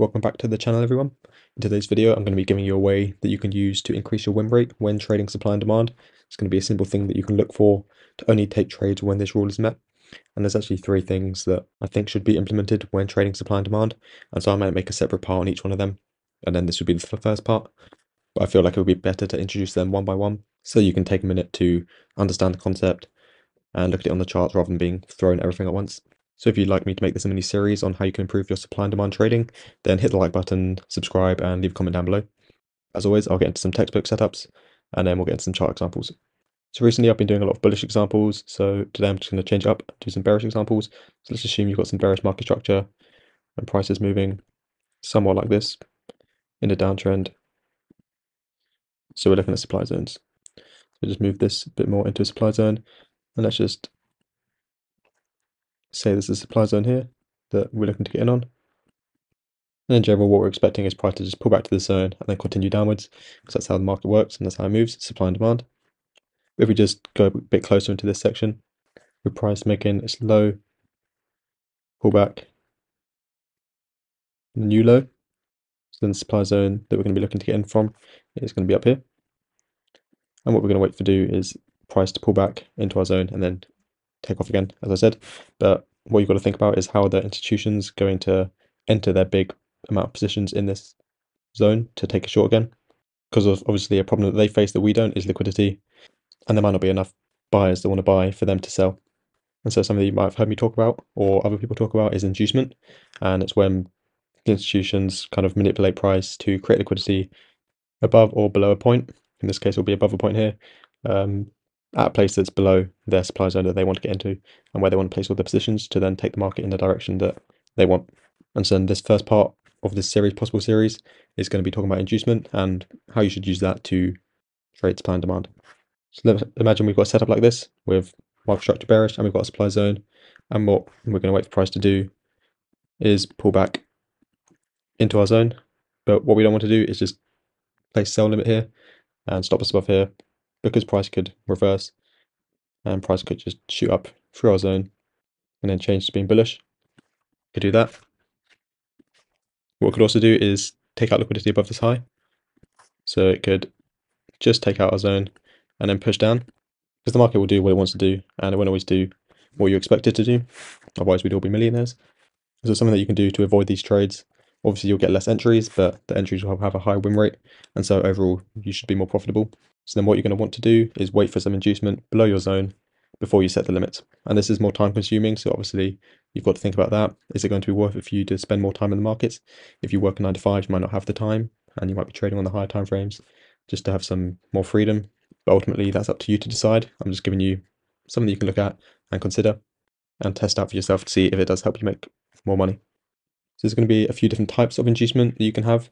Welcome back to the channel, everyone. In today's video, I'm going to be giving you a way that you can use to increase your win rate when trading supply and demand. It's going to be a simple thing that you can look for to only take trades when this rule is met. And there's actually three things that I think should be implemented when trading supply and demand. And so I might make a separate part on each one of them. And then this would be the first part. But I feel like it would be better to introduce them one by one, so you can take a minute to understand the concept and look at it on the charts rather than being thrown everything at once. So if you'd like me to make this a mini series on how you can improve your supply and demand trading, then hit the like button, subscribe, and leave a comment down below. As always, I'll get into some textbook setups, and then we'll get into some chart examples. So recently I've been doing a lot of bullish examples, so today I'm just going to change it up, do some bearish examples. So let's assume you've got some bearish market structure, and prices moving somewhat like this in a downtrend. So we're looking at supply zones. So just move this a bit more into a supply zone, and let's just say there's a supply zone here that we're looking to get in on. And in general, what we're expecting is price to just pull back to the zone and then continue downwards, because that's how the market works and that's how it moves, supply and demand. If we just go a bit closer into this section, with price making its low, pull back, and a new low. So then the supply zone that we're going to be looking to get in from is going to be up here. And what we're going to wait for do is price to pull back into our zone and then take off again, as I said. But what you've got to think about is how the institution's going to enter their big amount of positions in this zone to take a short again. Because of obviously a problem that they face that we don't is liquidity, and there might not be enough buyers that want to buy for them to sell. And so something that you might have heard me talk about or other people talk about is inducement, and it's when the institutions kind of manipulate price to create liquidity above or below a point. In this case, it'll be above a point here, at a place that's below their supply zone that they want to get into and where they want to place all their positions to then take the market in the direction that they want. And so in this first part of this series, possible series, is going to be talking about inducement and how you should use that to trade supply and demand. So let's imagine we've got a setup like this with market structure bearish and we've got a supply zone, and what we're going to wait for price to do is pull back into our zone. But what we don't want to do is just place sell limit here and stop us above here, because price could reverse and price could just shoot up through our zone and then change to being bullish. Could do that. What we could also do is take out liquidity above this high. So it could just take out our zone and then push down, because the market will do what it wants to do and it won't always do what you expect it to do. Otherwise we'd all be millionaires. So something that you can do to avoid these trades, obviously you'll get less entries, but the entries will have a high win rate, and so overall you should be more profitable. So then what you're going to want to do is wait for some inducement below your zone before you set the limits. And this is more time consuming, so obviously you've got to think about that. Is it going to be worth it for you to spend more time in the markets? If you work a 9 to 5, you might not have the time, and you might be trading on the higher time frames just to have some more freedom. But ultimately that's up to you to decide. I'm just giving you something that you can look at and consider and test out for yourself to see if it does help you make more money. So there's going to be a few different types of inducement that you can have.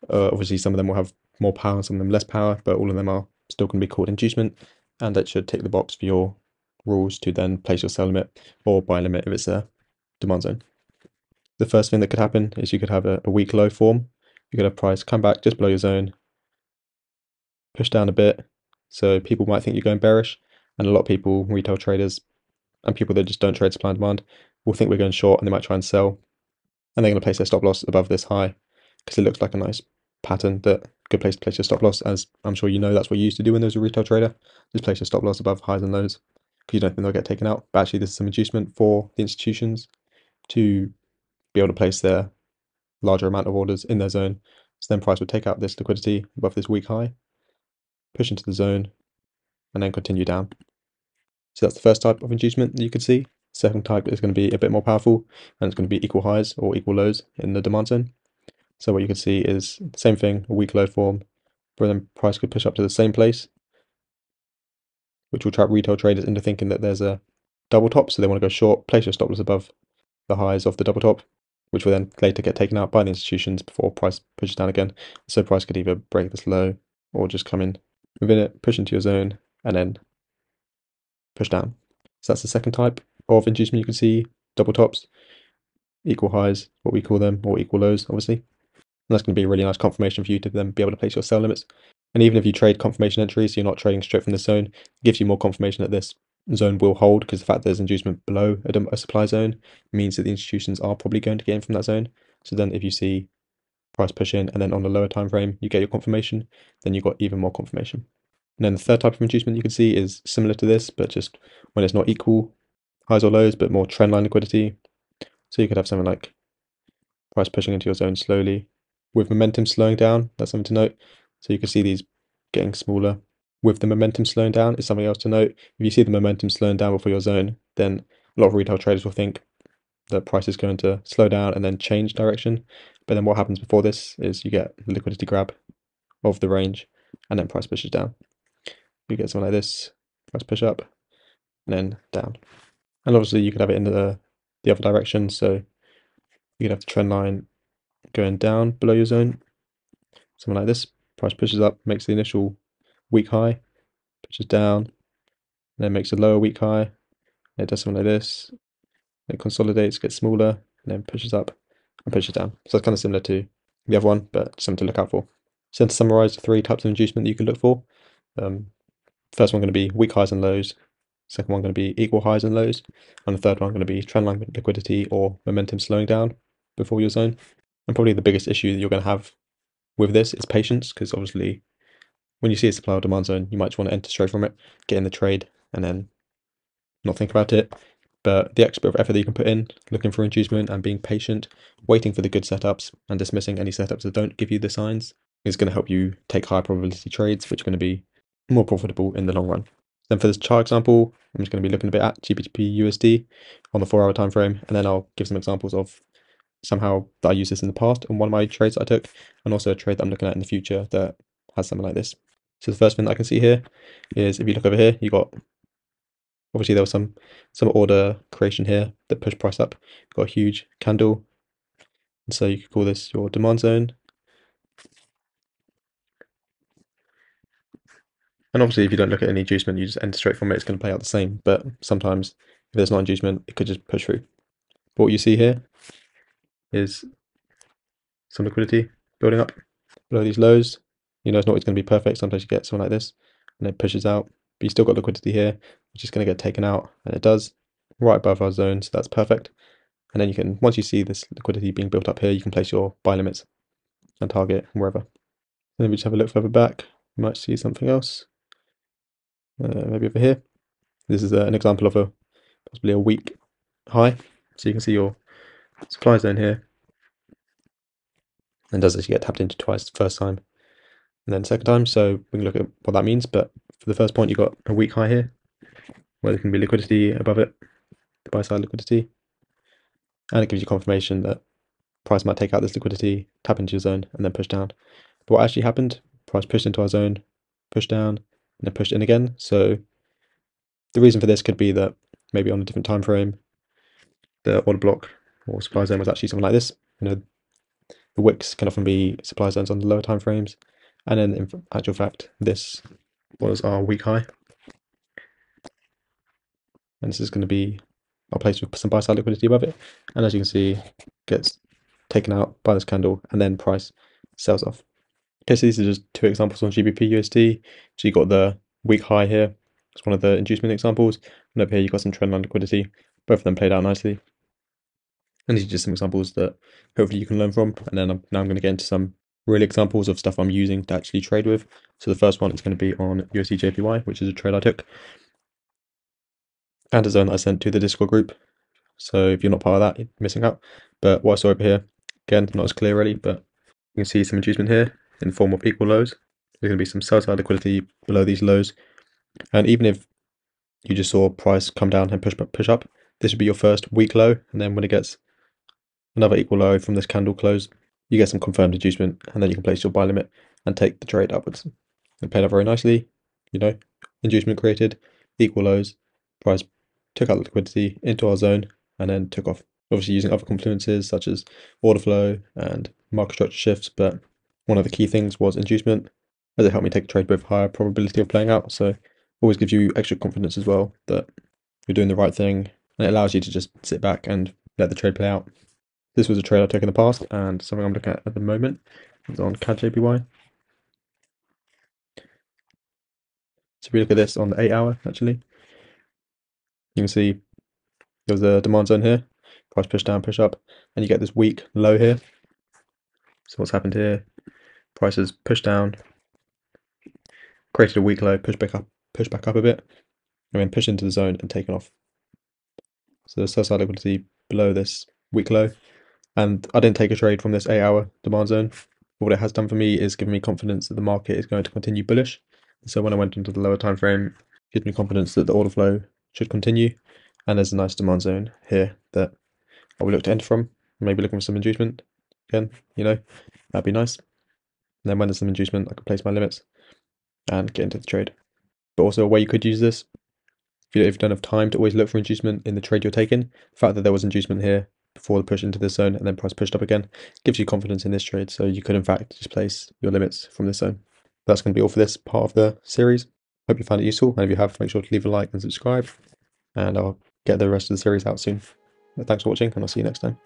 Obviously some of them will have more power, some of them less power, but all of them are still going to be called inducement, and that should tick the box for your rules to then place your sell limit or buy limit if it's a demand zone. The first thing that could happen is you could have a weak low form. You could have price come back just below your zone, push down a bit, so people might think you're going bearish, and a lot of people, retail traders and people that just don't trade supply and demand, will think we're going short and they might try and sell, and they're going to place their stop loss above this high because it looks like a nice pattern, that good place to place your stop loss, as I'm sure you know that's what you used to do when there was a retail trader. Just place your stop loss above highs and lows because you don't think they'll get taken out. But actually this is some inducement for the institutions to be able to place their larger amount of orders in their zone. So then price would take out this liquidity above this weak high, push into the zone, and then continue down. So that's the first type of inducement that you could see. Second type is going to be a bit more powerful, and it's going to be equal highs or equal lows in the demand zone. So what you can see is the same thing, a weak low form, but then price could push up to the same place, which will trap retail traders into thinking that there's a double top, so they want to go short, place your stop loss above the highs of the double top, which will then later get taken out by the institutions before price pushes down again. So price could either break this low or just come in within it, push into your zone, and then push down. So that's the second type of inducement you can see, double tops, equal highs, what we call them, or equal lows, obviously. And that's going to be a really nice confirmation for you to then be able to place your sell limits. And even if you trade confirmation entries, so you're not trading straight from the zone, it gives you more confirmation that this zone will hold, because the fact there's inducement below a supply zone means that the institutions are probably going to get in from that zone. So then if you see price push in, and then on the lower time frame, you get your confirmation, then you got even more confirmation. And then the third type of inducement you can see is similar to this, but just when it's not equal highs or lows, but more trendline liquidity. So you could have something like price pushing into your zone slowly with momentum slowing down. That's something to note. So you can see these getting smaller with the momentum slowing down is something else to note. If you see the momentum slowing down before your zone, then a lot of retail traders will think the price is going to slow down and then change direction. But then what happens before this is you get the liquidity grab of the range and then price pushes down. You get something like this, price push up and then down. And obviously you could have it in the other direction. So you could have the trend line going down below your zone. Something like this, price pushes up, makes the initial weak high, pushes down, then makes a lower weak high. It does something like this. It consolidates, gets smaller, and then pushes up and pushes down. So it's kind of similar to the other one, but something to look out for. So to summarize the three types of inducement that you can look for, first one going to be weak highs and lows, second one going to be equal highs and lows, and the third one going to be trendline liquidity or momentum slowing down before your zone. And probably the biggest issue that you're going to have with this is patience, because obviously when you see a supply or demand zone, you might just want to enter straight from it, get in the trade, and then not think about it. But the extra bit of effort that you can put in, looking for inducement and being patient, waiting for the good setups and dismissing any setups that don't give you the signs is going to help you take higher probability trades, which are going to be more profitable in the long run. Then for this chart example, I'm just going to be looking a bit at GBP USD on the 4-hour time frame, and then I'll give some examples of somehow that I used this in the past on one of my trades that I took, and also a trade that I'm looking at in the future that has something like this. So the first thing that I can see here is if you look over here, you got obviously there was some order creation here that pushed price up. Got a huge candle, and so you could call this your demand zone. And obviously, if you don't look at any inducement, you just enter straight from it. It's going to play out the same. But sometimes, if there's not inducement, it could just push through. But what you see here is some liquidity building up below these lows. You know, it's not always going to be perfect. Sometimes you get something like this, and it pushes out. But you still got liquidity here, which is going to get taken out, and it does right above our zone. So that's perfect. And then you can, once you see this liquidity being built up here, you can place your buy limits and target wherever. And then we just have a look further back. You might see something else. Maybe over here. This is an example of possibly a weak high. So you can see your supply zone here. And does actually get tapped into twice the first time and then second time. So we can look at what that means. But for the first point, you've got a weak high here where there can be liquidity above it, the buy side liquidity. And it gives you confirmation that price might take out this liquidity, tap into your zone, and then push down. But what actually happened? Price pushed into our zone, pushed down, and then pushed in again. So the reason for this could be that maybe on a different time frame, the order block or supply zone was actually something like this. You know, the wicks can often be supply zones on the lower time frames, and then in actual fact, this was our weak high, and this is going to be our place with some buy side liquidity above it. And as you can see, gets taken out by this candle, and then price sells off. Okay, so these are just two examples on GBP USD. So you got the weak high here. It's one of the inducement examples. And up here you got some trendline liquidity. Both of them played out nicely. And these are just some examples that hopefully you can learn from. And then now I'm going to get into some real examples of stuff I'm using to actually trade with. So the first one is going to be on USD JPY, which is a trade I took. And a zone that I sent to the Discord group. So if you're not part of that, you're missing out. But what I saw over here, again, not as clear really, but you can see some inducement here in the form of equal lows. There's going to be some sell side liquidity below these lows. And even if you just saw price come down and push up, this would be your first weak low. And then when it gets another equal low from this candle close, you get some confirmed inducement, and then you can place your buy limit and take the trade upwards. It played out very nicely. You know, inducement created, equal lows, price took out the liquidity into our zone, and then took off. Obviously using other confluences such as order flow and market structure shifts, but one of the key things was inducement, as it helped me take a trade with higher probability of playing out. So always gives you extra confidence as well that you're doing the right thing, and it allows you to just sit back and let the trade play out. This was a trade I took in the past, and something I'm looking at the moment is on CAD JPY. So if we look at this on the 8-hour, actually, you can see there's a demand zone here, price push down, push up, and you get this weak low here. So what's happened here, price has pushed down, created a weak low, pushed back up a bit, and then pushed into the zone and taken off. So the sell side liquidity below this weak low. And I didn't take a trade from this 8-hour demand zone. What it has done for me is given me confidence that the market is going to continue bullish. So when I went into the lower time frame, it gives me confidence that the order flow should continue. And there's a nice demand zone here that I will look to enter from. Maybe looking for some inducement. Again, that'd be nice. And then when there's some inducement, I can place my limits and get into the trade. But also a way you could use this, if you don't have time to always look for inducement in the trade you're taking, the fact that there was inducement here before the push into this zone and then price pushed up again gives you confidence in this trade. So you could in fact just place your limits from this zone. That's going to be all for this part of the series. Hope you found it useful, and if you have, make sure to leave a like and subscribe, and I'll get the rest of the series out soon. Thanks for watching, and I'll see you next time.